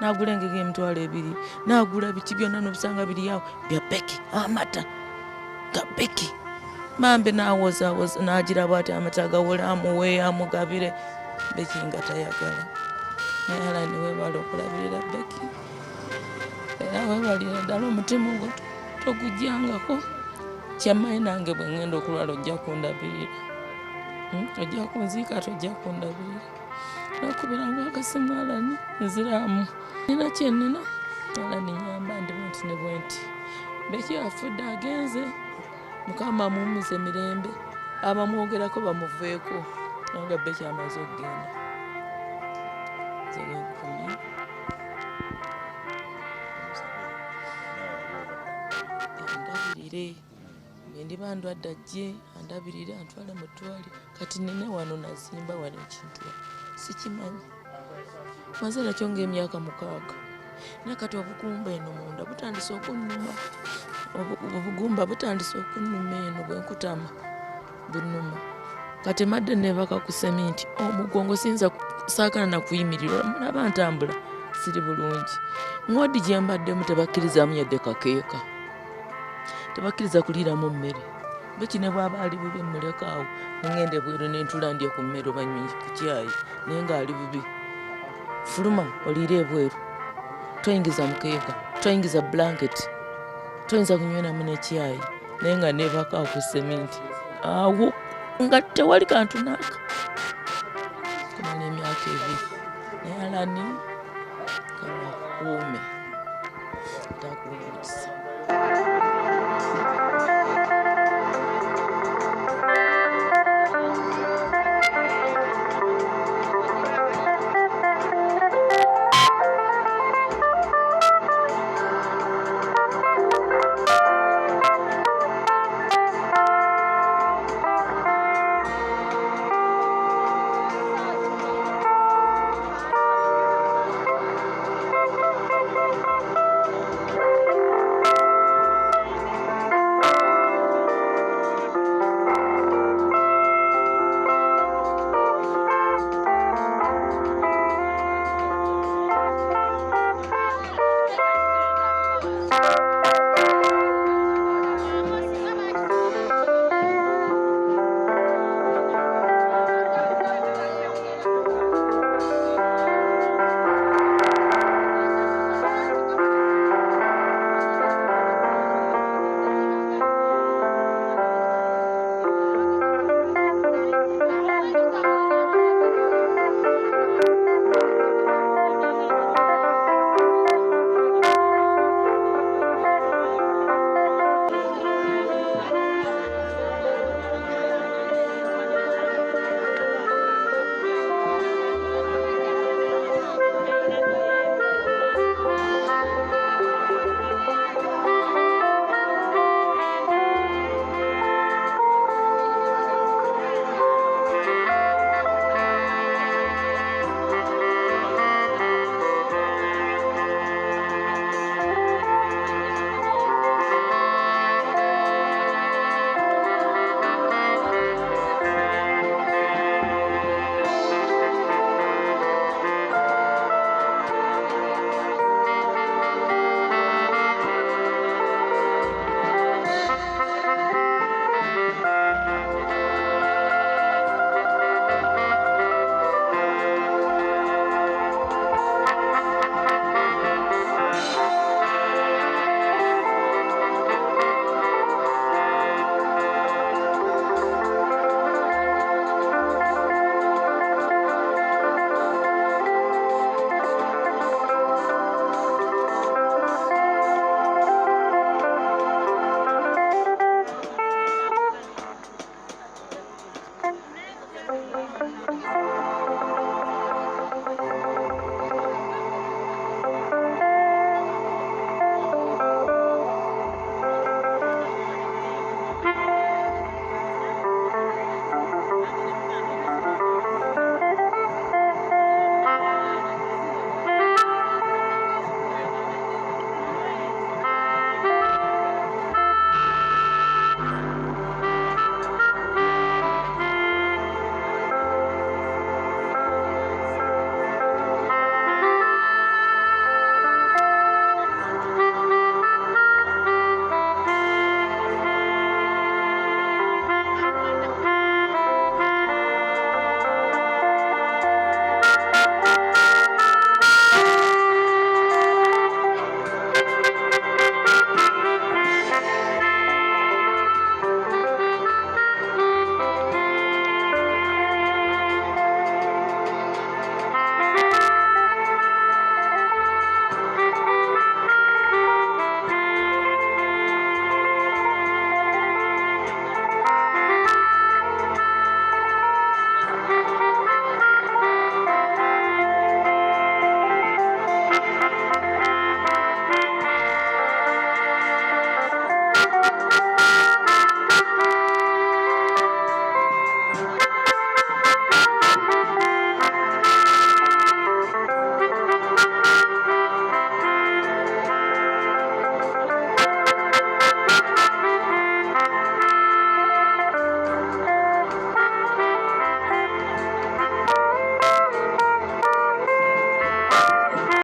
n'agula engege emitwalo 2 n'agula biti byonna n'obusanga biri awo bya beki amata ga beki. Mambe n'awozaawoza n'agiraba ati amata gawola amuwe amugabire beki nga tayagala. Naye Alani weebala okulabirira beki era weebalira ddala omutima ogwo togujjangako. Kyammanyi nange bwe ngenda okulwala ojja kundabirira, ojja kunziika ate ojja kundabirira. Nakubiranga akasimu Alani nziraamu nina kyenina. Alani nyamba ndimu nti ne bwe nti beki afudde agenze Mukama amuwummuze mirembe, abamwogerako bamuveeko nga beki amaze okugenda. Andabirire ndiba ndwadde ajje andabirire antwale mu ddwaliro. Kati nina wano nazimba wano ekintu sikimanyi. Maze nakyo ng'emyaka 6 naye kati obugumba eno munda butandise okunnuma. Obugumba butandise okunnuma eno bwe nkutama bunnuma. Kati madde neebaka ku seminti omugongo siyinza saakana na kuyimirira. Mulaba ntambula siri bulungi. Ng'odi gye mbaddemu tebakkirizamu yadde kakeeka, tebakkiriza kuliiramu mmere. Beki ne bw'aba ali bubi muleka awo ngende bweru n'entula ndye ku mmere oba nywe ku caayi naye ng'ali bubi. Fuluma oliire ebweru, toyingiza mukeeka, toyingiza blanketi, toyinza kunyweramu n'ekyayi naye nga neebaka awo ku seminti awo nga tewali kantu naaka. Kumala emyaka 2 naye Alani kalakuume takuwuliriza.